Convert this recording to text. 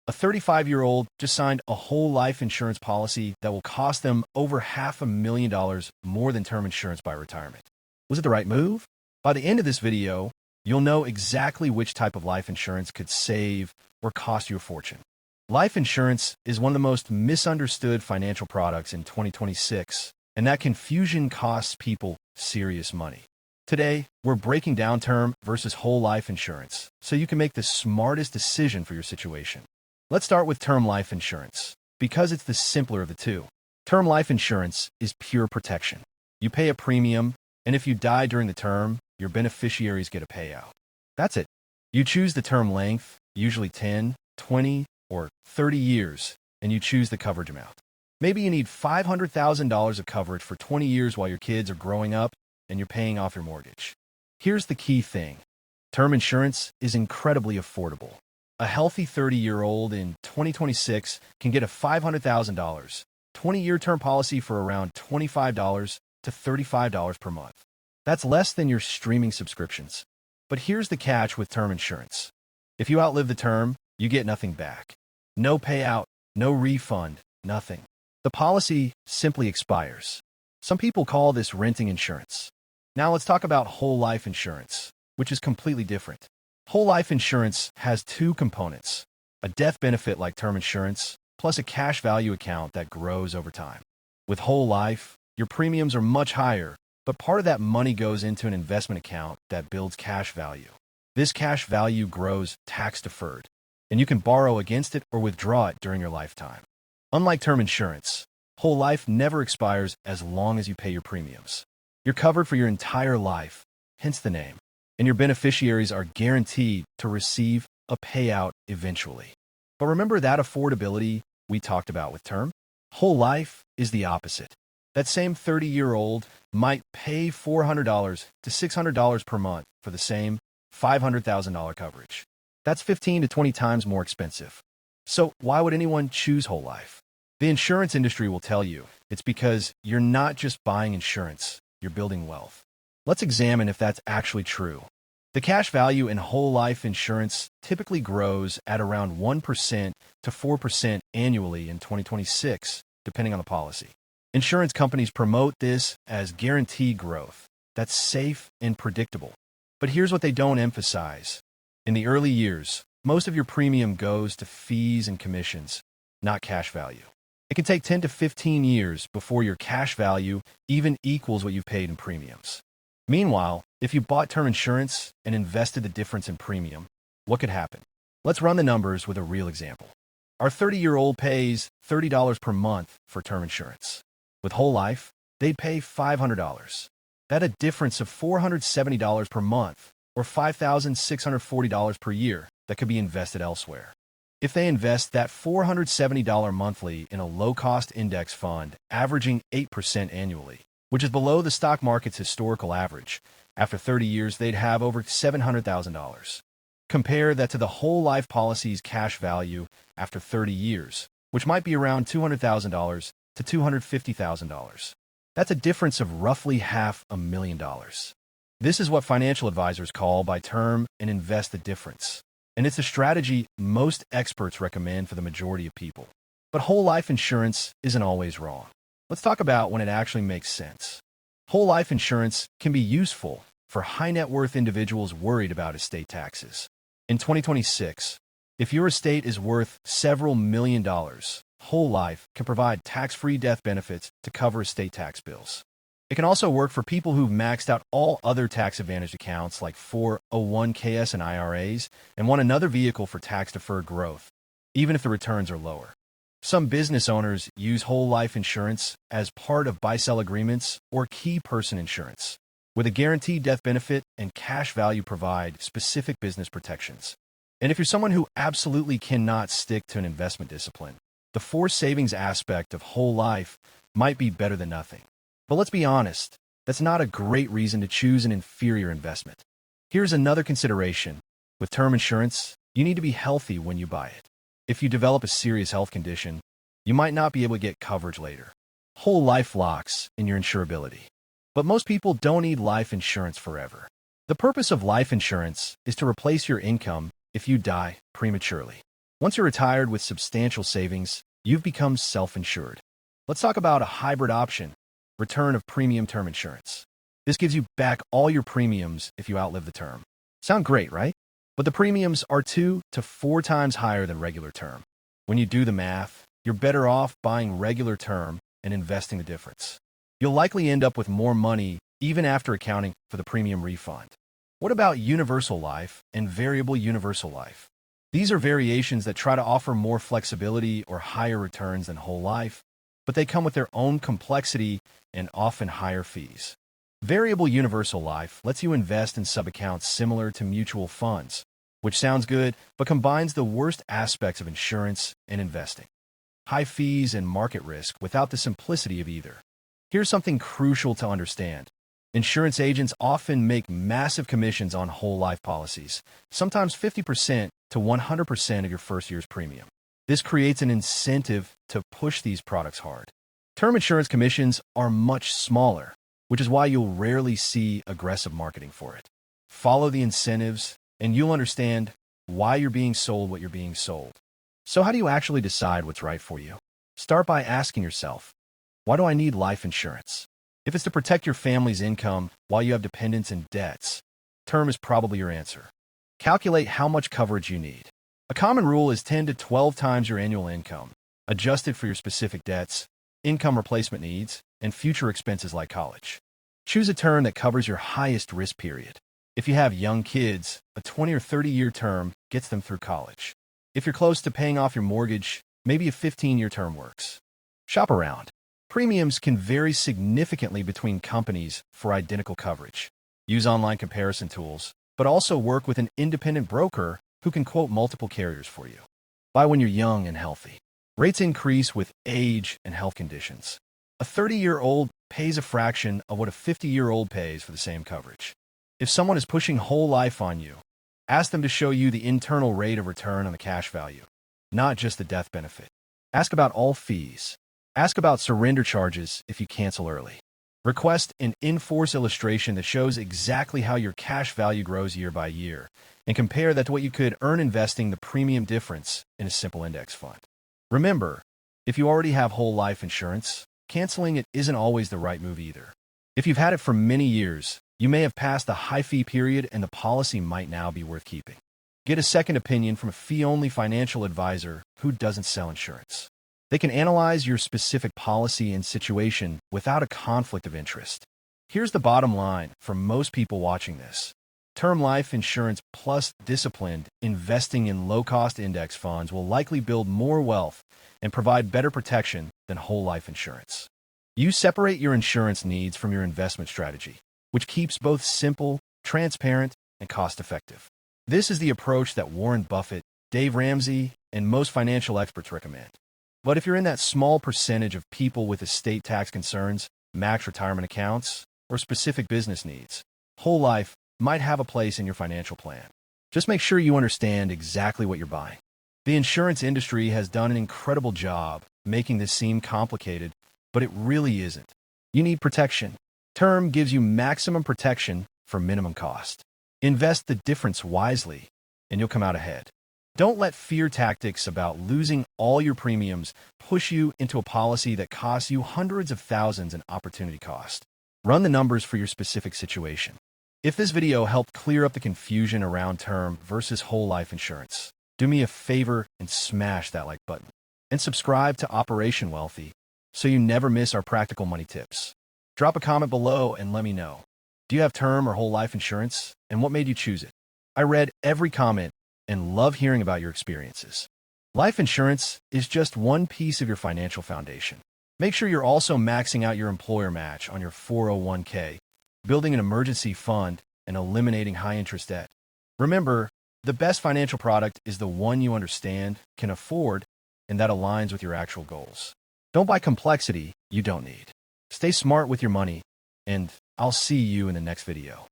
A 35-year-old just signed a whole life insurance policy that will cost them over $500,000 more than term insurance by retirement. Was it the right move? By the end of this video, you'll know exactly which type of life insurance could save or cost you a fortune. Life insurance is one of the most misunderstood financial products in 2026, and that confusion costs people serious money. Today, we're breaking down term versus whole life insurance so you can make the smartest decision for your situation. Let's start with term life insurance, because it's the simpler of the two. Term life insurance is pure protection. You pay a premium, and if you die during the term, your beneficiaries get a payout. That's it. You choose the term length, usually 10, 20, or 30 years, and you choose the coverage amount. Maybe you need $500,000 of coverage for 20 years while your kids are growing up and you're paying off your mortgage. Here's the key thing. Term insurance is incredibly affordable. A healthy 30-year-old in 2026 can get a $500,000, 20-year term policy for around $25 to $35 per month. That's less than your streaming subscriptions. But here's the catch with term insurance. If you outlive the term, you get nothing back. No payout, no refund, nothing. The policy simply expires. Some people call this renting insurance. Now let's talk about whole life insurance, which is completely different. Whole life insurance has two components: a death benefit like term insurance, plus a cash value account that grows over time. With whole life, your premiums are much higher, but part of that money goes into an investment account that builds cash value. This cash value grows tax-deferred, and you can borrow against it or withdraw it during your lifetime. Unlike term insurance, whole life never expires as long as you pay your premiums. You're covered for your entire life, hence the name, and your beneficiaries are guaranteed to receive a payout eventually. But remember that affordability we talked about with term? Whole life is the opposite. That same 30-year-old might pay $400 to $600 per month for the same $500,000 coverage. That's 15 to 20 times more expensive. So why would anyone choose whole life? The insurance industry will tell you it's because you're not just buying insurance, you're building wealth. Let's examine if that's actually true. The cash value in whole life insurance typically grows at around 1% to 4% annually in 2026, depending on the policy. Insurance companies promote this as guaranteed growth. That's safe and predictable. But here's what they don't emphasize. In the early years, most of your premium goes to fees and commissions, not cash value. It can take 10 to 15 years before your cash value even equals what you've paid in premiums. Meanwhile, if you bought term insurance and invested the difference in premium, what could happen? Let's run the numbers with a real example. Our 30-year-old pays $30 per month for term insurance. With whole life, they'd pay $500. That's a difference of $470 per month, or $5,640 per year that could be invested elsewhere. If they invest that $470 monthly in a low-cost index fund, averaging 8% annually, which is below the stock market's historical average, after 30 years, they'd have over $700,000. Compare that to the whole life policy's cash value after 30 years, which might be around $200,000 to $250,000. That's a difference of roughly $500,000. This is what financial advisors call by term and invest the difference. And it's a strategy most experts recommend for the majority of people. But whole life insurance isn't always wrong. Let's talk about when it actually makes sense. Whole life insurance can be useful for high net worth individuals worried about estate taxes. In 2026, if your estate is worth several million dollars, whole life can provide tax-free death benefits to cover estate tax bills. It can also work for people who've maxed out all other tax-advantaged accounts like 401ks and IRAs and want another vehicle for tax-deferred growth, even if the returns are lower. Some business owners use whole life insurance as part of buy-sell agreements or key person insurance, with a guaranteed death benefit and cash value provide specific business protections. And if you're someone who absolutely cannot stick to an investment discipline, the forced savings aspect of whole life might be better than nothing. But let's be honest, that's not a great reason to choose an inferior investment. Here's another consideration. With term insurance, you need to be healthy when you buy it. If you develop a serious health condition, you might not be able to get coverage later. Whole life locks in your insurability. But most people don't need life insurance forever. The purpose of life insurance is to replace your income if you die prematurely. Once you're retired with substantial savings, you've become self-insured. Let's talk about a hybrid option, return of premium term insurance. This gives you back all your premiums if you outlive the term. Sound great, right? But the premiums are 2 to 4 times higher than regular term. When you do the math, you're better off buying regular term and investing the difference. You'll likely end up with more money even after accounting for the premium refund. What about universal life and variable universal life? These are variations that try to offer more flexibility or higher returns than whole life, but they come with their own complexity and often higher fees. Variable universal life lets you invest in subaccounts similar to mutual funds, which sounds good, but combines the worst aspects of insurance and investing. High fees and market risk without the simplicity of either. Here's something crucial to understand. Insurance agents often make massive commissions on whole life policies, sometimes 50% to 100% of your first year's premium. This creates an incentive to push these products hard. Term insurance commissions are much smaller, which is why you'll rarely see aggressive marketing for it. Follow the incentives, and you'll understand why you're being sold what you're being sold. So how do you actually decide what's right for you? Start by asking yourself, why do I need life insurance? If it's to protect your family's income while you have dependents and debts, term is probably your answer. Calculate how much coverage you need. A common rule is 10 to 12 times your annual income, adjusted for your specific debts, income replacement needs, and future expenses like college. Choose a term that covers your highest risk period. If you have young kids, a 20 or 30-year term gets them through college. If you're close to paying off your mortgage, maybe a 15-year term works. Shop around. Premiums can vary significantly between companies for identical coverage. Use online comparison tools, but also work with an independent broker who can quote multiple carriers for you. Buy when you're young and healthy. Rates increase with age and health conditions. A 30-year-old pays a fraction of what a 50-year-old pays for the same coverage. If someone is pushing whole life on you, ask them to show you the internal rate of return on the cash value, not just the death benefit. Ask about all fees. Ask about surrender charges if you cancel early. Request an in-force illustration that shows exactly how your cash value grows year by year, and compare that to what you could earn investing the premium difference in a simple index fund. Remember, if you already have whole life insurance, canceling it isn't always the right move either. If you've had it for many years, you may have passed the high fee period and the policy might now be worth keeping. Get a second opinion from a fee-only financial advisor who doesn't sell insurance. They can analyze your specific policy and situation without a conflict of interest. Here's the bottom line for most people watching this. Term life insurance plus disciplined investing in low-cost index funds will likely build more wealth and provide better protection than whole life insurance. You separate your insurance needs from your investment strategy, which keeps both simple, transparent, and cost-effective. This is the approach that Warren Buffett, Dave Ramsey, and most financial experts recommend. But if you're in that small percentage of people with estate tax concerns, max retirement accounts, or specific business needs, whole life might have a place in your financial plan. Just make sure you understand exactly what you're buying. The insurance industry has done an incredible job making this seem complicated, but it really isn't. You need protection. Term gives you maximum protection for minimum cost. Invest the difference wisely, and you'll come out ahead. Don't let fear tactics about losing all your premiums push you into a policy that costs you hundreds of thousands in opportunity cost. Run the numbers for your specific situation. If this video helped clear up the confusion around term versus whole life insurance, do me a favor and smash that like button. And subscribe to Operation Wealthy so you never miss our practical money tips. Drop a comment below and let me know. Do you have term or whole life insurance, and what made you choose it? I read every comment and love hearing about your experiences. Life insurance is just one piece of your financial foundation. Make sure you're also maxing out your employer match on your 401k, building an emergency fund, and eliminating high-interest debt. Remember, the best financial product is the one you understand, can afford, and that aligns with your actual goals. Don't buy complexity you don't need. Stay smart with your money, and I'll see you in the next video.